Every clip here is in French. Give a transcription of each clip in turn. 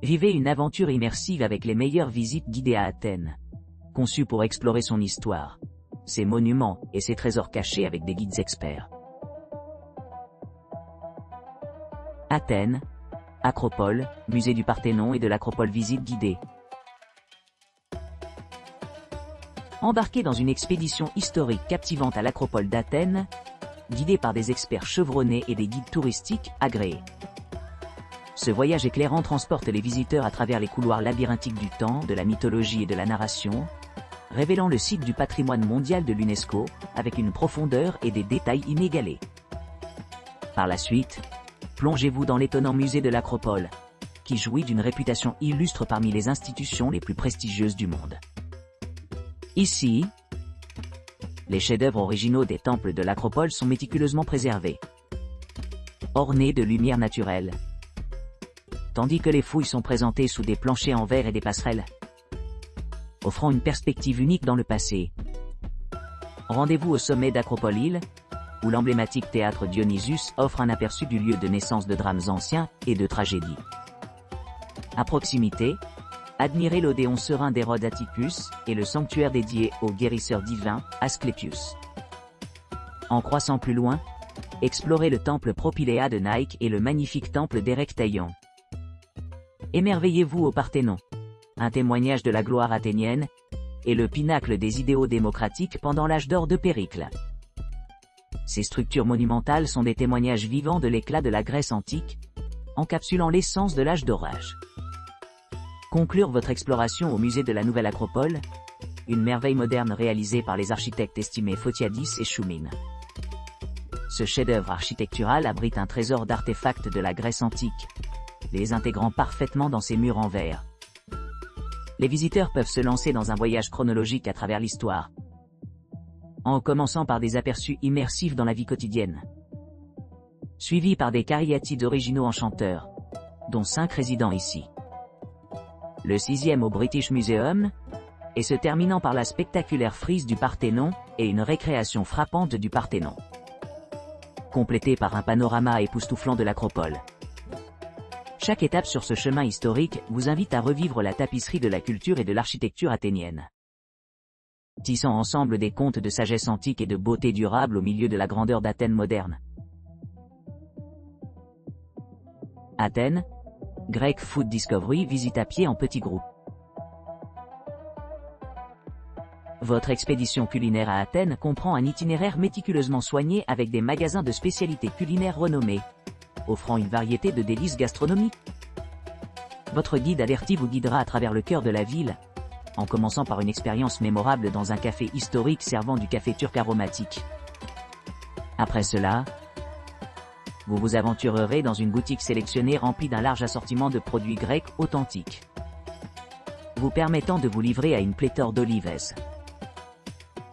Vivez une aventure immersive avec les meilleures visites guidées à Athènes. Conçues pour explorer son histoire, ses monuments et ses trésors cachés avec des guides experts. Athènes, Acropole, musée du Parthénon et de l'Acropole visite guidée. Embarquez dans une expédition historique captivante à l'Acropole d'Athènes, guidée par des experts chevronnés et des guides touristiques agréés. Ce voyage éclairant transporte les visiteurs à travers les couloirs labyrinthiques du temps, de la mythologie et de la narration, révélant le site du patrimoine mondial de l'UNESCO, avec une profondeur et des détails inégalés. Par la suite, plongez-vous dans l'étonnant musée de l'Acropole, qui jouit d'une réputation illustre parmi les institutions les plus prestigieuses du monde. Ici, les chefs-d'œuvre originaux des temples de l'Acropole sont méticuleusement préservés, ornés de lumière naturelle, tandis que les fouilles sont présentées sous des planchers en verre et des passerelles, offrant une perspective unique dans le passé. Rendez-vous au sommet d'Acropole Hill, où l'emblématique théâtre Dionysus offre un aperçu du lieu de naissance de drames anciens et de tragédies. À proximité, admirez l'Odéon serein d'Hérode Atticus et le sanctuaire dédié au guérisseur divin, Asclépius. En croissant plus loin, explorez le temple Propyléa de Nike et le magnifique temple d'Érectaion. Émerveillez-vous au Parthénon, un témoignage de la gloire athénienne, et le pinacle des idéaux démocratiques pendant l'âge d'or de Péricle. Ces structures monumentales sont des témoignages vivants de l'éclat de la Grèce antique, encapsulant l'essence de l'âge d'orage. Conclure votre exploration au musée de la Nouvelle Acropole, une merveille moderne réalisée par les architectes estimés Photiadis et Choumine. Ce chef-d'œuvre architectural abrite un trésor d'artefacts de la Grèce antique, les intégrant parfaitement dans ses murs en verre. Les visiteurs peuvent se lancer dans un voyage chronologique à travers l'histoire, en commençant par des aperçus immersifs dans la vie quotidienne, suivis par des cariatides originaux enchanteurs, dont 5 résidant ici. Le 6e au British Museum, et se terminant par la spectaculaire frise du Parthénon et une récréation frappante du Parthénon, complétée par un panorama époustouflant de l'Acropole. Chaque étape sur ce chemin historique vous invite à revivre la tapisserie de la culture et de l'architecture athénienne, tissant ensemble des contes de sagesse antique et de beauté durable au milieu de la grandeur d'Athènes moderne. Athènes, Greek Food Discovery visite à pied en petits groupes. Votre expédition culinaire à Athènes comprend un itinéraire méticuleusement soigné avec des magasins de spécialités culinaires renommés, offrant une variété de délices gastronomiques. Votre guide averti vous guidera à travers le cœur de la ville, en commençant par une expérience mémorable dans un café historique servant du café turc aromatique. Après cela, vous vous aventurerez dans une boutique sélectionnée remplie d'un large assortiment de produits grecs authentiques, vous permettant de vous livrer à une pléthore d'olives,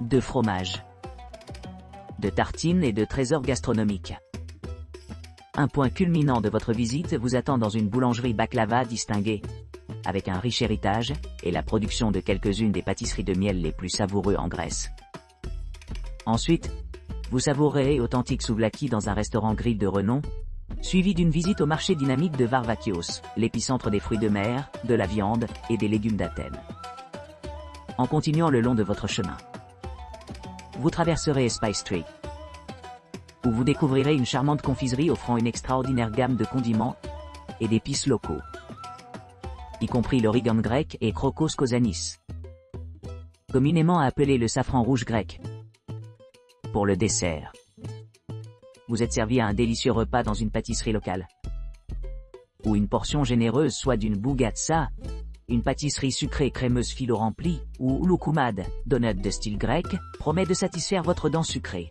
de fromages, de tartines et de trésors gastronomiques. Un point culminant de votre visite vous attend dans une boulangerie baklava distinguée, avec un riche héritage et la production de quelques-unes des pâtisseries de miel les plus savoureux en Grèce. Ensuite, vous savourerez authentique souvlaki dans un restaurant grill de renom, suivi d'une visite au marché dynamique de Varvakios, l'épicentre des fruits de mer, de la viande et des légumes d'Athènes. En continuant le long de votre chemin, vous traverserez Spice Street, où vous découvrirez une charmante confiserie offrant une extraordinaire gamme de condiments et d'épices locaux, y compris l'origan grec et Crocos Kosanis, communément appelé le safran rouge grec. Pour le dessert, vous êtes servi à un délicieux repas dans une pâtisserie locale, ou une portion généreuse soit d'une bougatsa, une pâtisserie sucrée crémeuse filo remplie, ou loukoumad, donut de style grec, promet de satisfaire votre dent sucrée.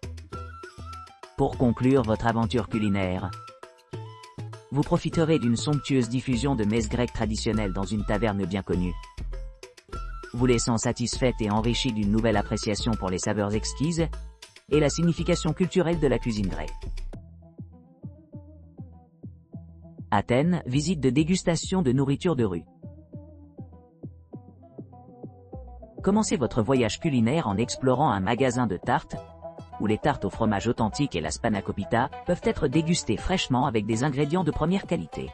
Pour conclure votre aventure culinaire, vous profiterez d'une somptueuse diffusion de mets grecs traditionnels dans une taverne bien connue, vous laissant satisfaite et enrichie d'une nouvelle appréciation pour les saveurs exquises et la signification culturelle de la cuisine grecque. Athènes, visite de dégustation de nourriture de rue. Commencez votre voyage culinaire en explorant un magasin de tartes, où les tartes au fromage authentique et la spanakopita peuvent être dégustées fraîchement avec des ingrédients de première qualité.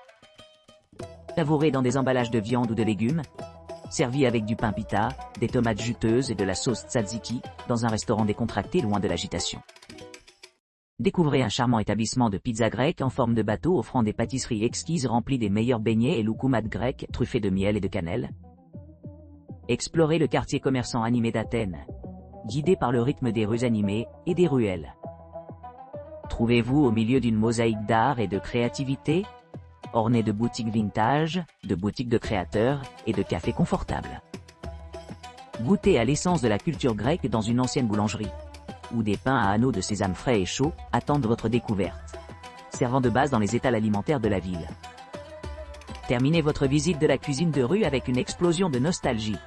Savourés dans des emballages de viande ou de légumes, servis avec du pain pita, des tomates juteuses et de la sauce tzatziki, dans un restaurant décontracté loin de l'agitation. Découvrez un charmant établissement de pizza grecque en forme de bateau offrant des pâtisseries exquises remplies des meilleurs beignets et loukoumades grecs truffés de miel et de cannelle. Explorez le quartier commerçant animé d'Athènes, guidé par le rythme des rues animées et des ruelles. Trouvez-vous au milieu d'une mosaïque d'art et de créativité, ornée de boutiques vintage, de boutiques de créateurs et de cafés confortables. Goûtez à l'essence de la culture grecque dans une ancienne boulangerie, où des pains à anneaux de sésame frais et chauds attendent votre découverte, servant de base dans les étals alimentaires de la ville. Terminez votre visite de la cuisine de rue avec une explosion de nostalgie,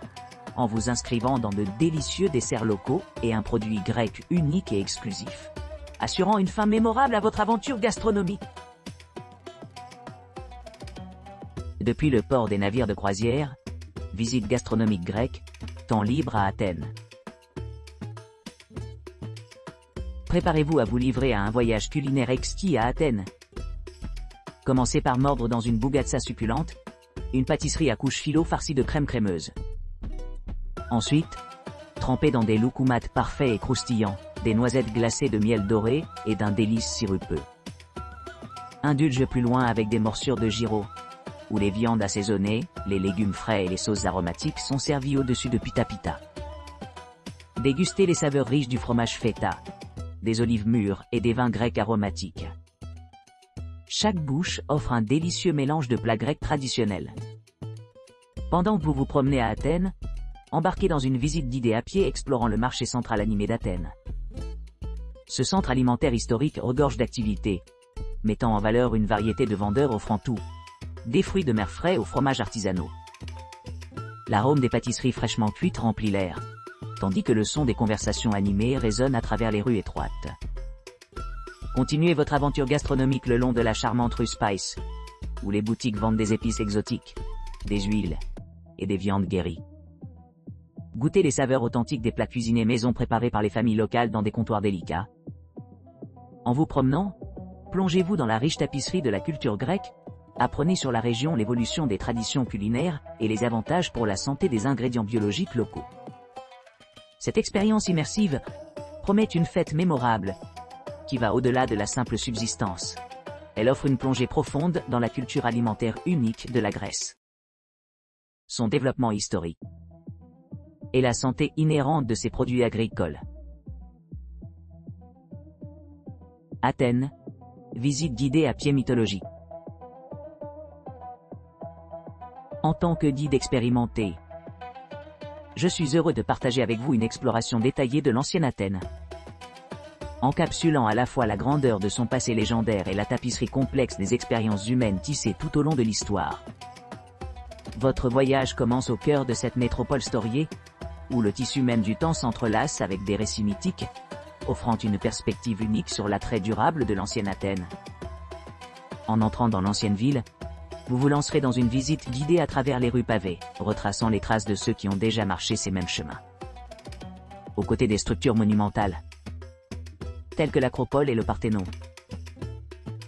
en vous inscrivant dans de délicieux desserts locaux et un produit grec unique et exclusif, assurant une fin mémorable à votre aventure gastronomique. Depuis le port des navires de croisière, visite gastronomique grecque, temps libre à Athènes. Préparez-vous à vous livrer à un voyage culinaire exquis à Athènes. Commencez par mordre dans une bougatsa succulente, une pâtisserie à couche phyllo farcie de crème crémeuse. Ensuite, trempez dans des loukoumades parfaits et croustillants, des noisettes glacées de miel doré et d'un délice sirupeux. Indulge plus loin avec des morsures de gyro, où les viandes assaisonnées, les légumes frais et les sauces aromatiques sont servis au-dessus de pita pita. Dégustez les saveurs riches du fromage feta, des olives mûres et des vins grecs aromatiques. Chaque bouche offre un délicieux mélange de plats grecs traditionnels. Pendant que vous vous promenez à Athènes, embarquez dans une visite guidée à pied explorant le marché central animé d'Athènes. Ce centre alimentaire historique regorge d'activités, mettant en valeur une variété de vendeurs offrant tout, des fruits de mer frais aux fromages artisanaux. L'arôme des pâtisseries fraîchement cuites remplit l'air, tandis que le son des conversations animées résonne à travers les rues étroites. Continuez votre aventure gastronomique le long de la charmante rue Spice, où les boutiques vendent des épices exotiques, des huiles et des viandes guéries. Goûtez les saveurs authentiques des plats cuisinés maison préparés par les familles locales dans des comptoirs délicats. En vous promenant, plongez-vous dans la riche tapisserie de la culture grecque, apprenez sur la région l'évolution des traditions culinaires et les avantages pour la santé des ingrédients biologiques locaux. Cette expérience immersive promet une fête mémorable, qui va au-delà de la simple subsistance. Elle offre une plongée profonde dans la culture alimentaire unique de la Grèce, son développement historique et la santé inhérente de ses produits agricoles. Athènes, visite guidée à pied mythologique. En tant que guide expérimenté, je suis heureux de partager avec vous une exploration détaillée de l'ancienne Athènes. Encapsulant à la fois la grandeur de son passé légendaire et la tapisserie complexe des expériences humaines tissées tout au long de l'histoire. Votre voyage commence au cœur de cette métropole storiée, où le tissu même du temps s'entrelace avec des récits mythiques, offrant une perspective unique sur l'attrait durable de l'ancienne Athènes. En entrant dans l'ancienne ville, vous vous lancerez dans une visite guidée à travers les rues pavées, retraçant les traces de ceux qui ont déjà marché ces mêmes chemins. Aux côtés des structures monumentales, telles que l'Acropole et le Parthénon,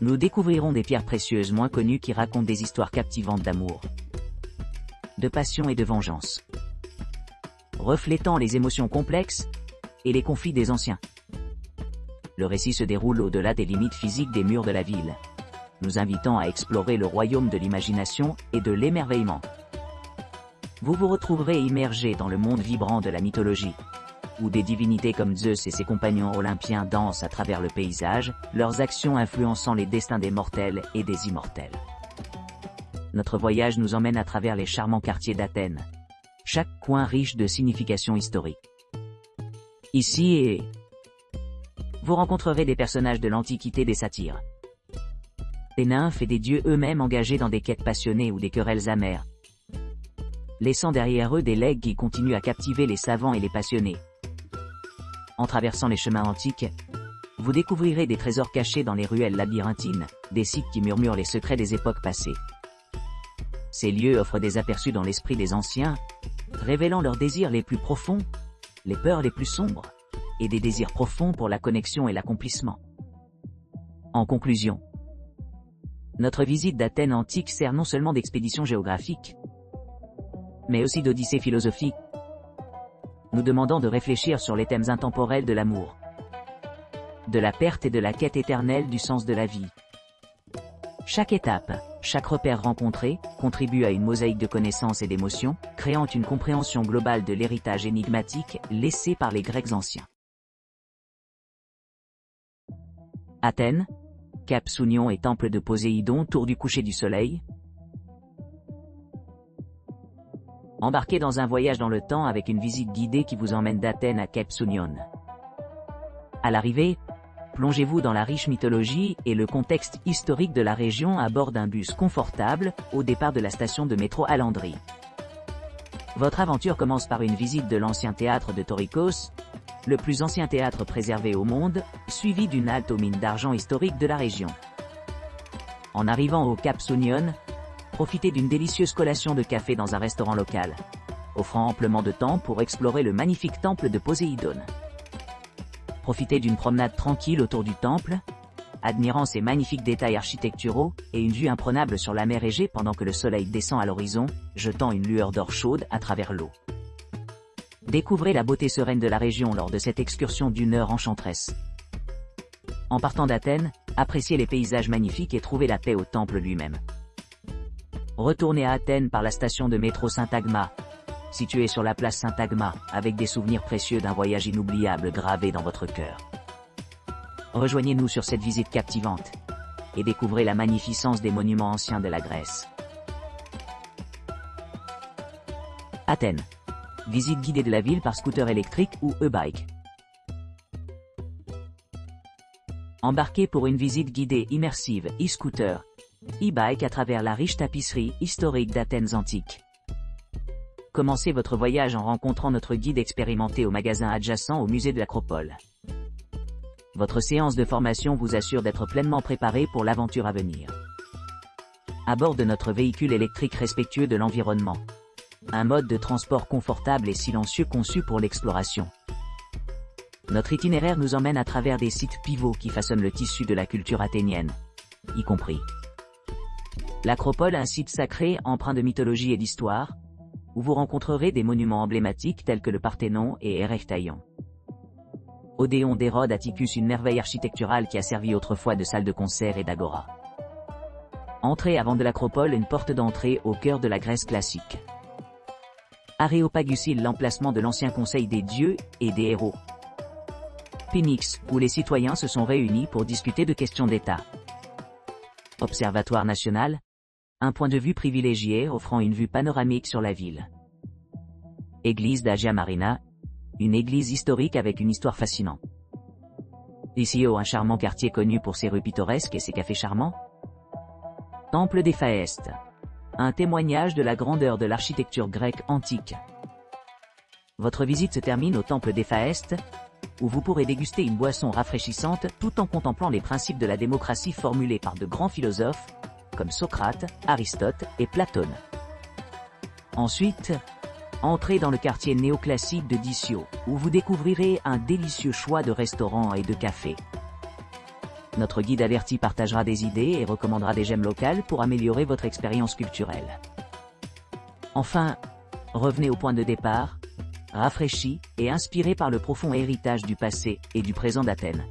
nous découvrirons des pierres précieuses moins connues qui racontent des histoires captivantes d'amour, de passion et de vengeance, reflétant les émotions complexes et les conflits des anciens. Le récit se déroule au-delà des limites physiques des murs de la ville, nous invitant à explorer le royaume de l'imagination et de l'émerveillement. Vous vous retrouverez immergé dans le monde vibrant de la mythologie, où des divinités comme Zeus et ses compagnons olympiens dansent à travers le paysage, leurs actions influençant les destins des mortels et des immortels. Notre voyage nous emmène à travers les charmants quartiers d'Athènes, chaque coin riche de significations historiques. Ici vous rencontrerez des personnages de l'Antiquité des satyres, des nymphes et des dieux eux-mêmes engagés dans des quêtes passionnées ou des querelles amères, laissant derrière eux des legs qui continuent à captiver les savants et les passionnés. En traversant les chemins antiques, vous découvrirez des trésors cachés dans les ruelles labyrinthines, des sites qui murmurent les secrets des époques passées. Ces lieux offrent des aperçus dans l'esprit des anciens, révélant leurs désirs les plus profonds, les peurs les plus sombres, et des désirs profonds pour la connexion et l'accomplissement. En conclusion, Notre visite d'Athènes antique sert non seulement d'expédition géographique, mais aussi d'odyssée philosophique, nous demandant de réfléchir sur les thèmes intemporels de l'amour, de la perte et de la quête éternelle du sens de la vie. Chaque étape, chaque repère rencontré, contribue à une mosaïque de connaissances et d'émotions, créant une compréhension globale de l'héritage énigmatique laissé par les Grecs anciens. Athènes, Cap Sounion et temple de Poséidon, tour du coucher du soleil. Embarquez dans un voyage dans le temps avec une visite guidée qui vous emmène d'Athènes à Cap Sounion. À l'arrivée, plongez-vous dans la riche mythologie et le contexte historique de la région à bord d'un bus confortable, au départ de la station de métro Alandri. Votre aventure commence par une visite de l'ancien théâtre de Torikos, le plus ancien théâtre préservé au monde, suivi d'une halte aux mines d'argent historiques de la région. En arrivant au Cap Sounion, profitez d'une délicieuse collation de café dans un restaurant local, offrant amplement de temps pour explorer le magnifique temple de Poséidon. Profitez d'une promenade tranquille autour du temple, admirant ses magnifiques détails architecturaux et une vue imprenable sur la mer Égée pendant que le soleil descend à l'horizon, jetant une lueur d'or chaude à travers l'eau. Découvrez la beauté sereine de la région lors de cette excursion d'une heure enchanteresse. En partant d'Athènes, appréciez les paysages magnifiques et trouvez la paix au temple lui-même. Retournez à Athènes par la station de métro Syntagma, située sur la place Syntagma, avec des souvenirs précieux d'un voyage inoubliable gravé dans votre cœur. Rejoignez-nous sur cette visite captivante et découvrez la magnificence des monuments anciens de la Grèce. Athènes. Visite guidée de la ville par scooter électrique ou e-bike. Embarquez pour une visite guidée immersive e-scooter, e-bike à travers la riche tapisserie historique d'Athènes antique. Commencez votre voyage en rencontrant notre guide expérimenté au magasin adjacent au musée de l'Acropole. Votre séance de formation vous assure d'être pleinement préparé pour l'aventure à venir. À bord de notre véhicule électrique respectueux de l'environnement. Un mode de transport confortable et silencieux conçu pour l'exploration. Notre itinéraire nous emmène à travers des sites pivots qui façonnent le tissu de la culture athénienne, y compris l'Acropole, un site sacré empreint de mythologie et d'histoire, où vous rencontrerez des monuments emblématiques tels que le Parthénon et Érechtaion. Odéon d'Hérode Atticus, une merveille architecturale qui a servi autrefois de salle de concert et d'agora. Entrée avant de l'Acropole, une porte d'entrée au cœur de la Grèce classique. Aréopagus, l'emplacement de l'ancien conseil des dieux et des héros. Phoenix, où les citoyens se sont réunis pour discuter de questions d'État. Observatoire national, un point de vue privilégié offrant une vue panoramique sur la ville. Église d'Agia Marina, une église historique avec une histoire fascinante. Lycio, un charmant quartier connu pour ses rues pittoresques et ses cafés charmants. Temple d'Éphaèstes, un témoignage de la grandeur de l'architecture grecque antique. Votre visite se termine au temple d'Éphaèstes, où vous pourrez déguster une boisson rafraîchissante tout en contemplant les principes de la démocratie formulés par de grands philosophes, comme Socrate, Aristote et Platone. Ensuite, entrez dans le quartier néoclassique de Lycio, où vous découvrirez un délicieux choix de restaurants et de cafés. Notre guide averti partagera des idées et recommandera des gemmes locales pour améliorer votre expérience culturelle. Enfin, revenez au point de départ, rafraîchi et inspiré par le profond héritage du passé et du présent d'Athènes.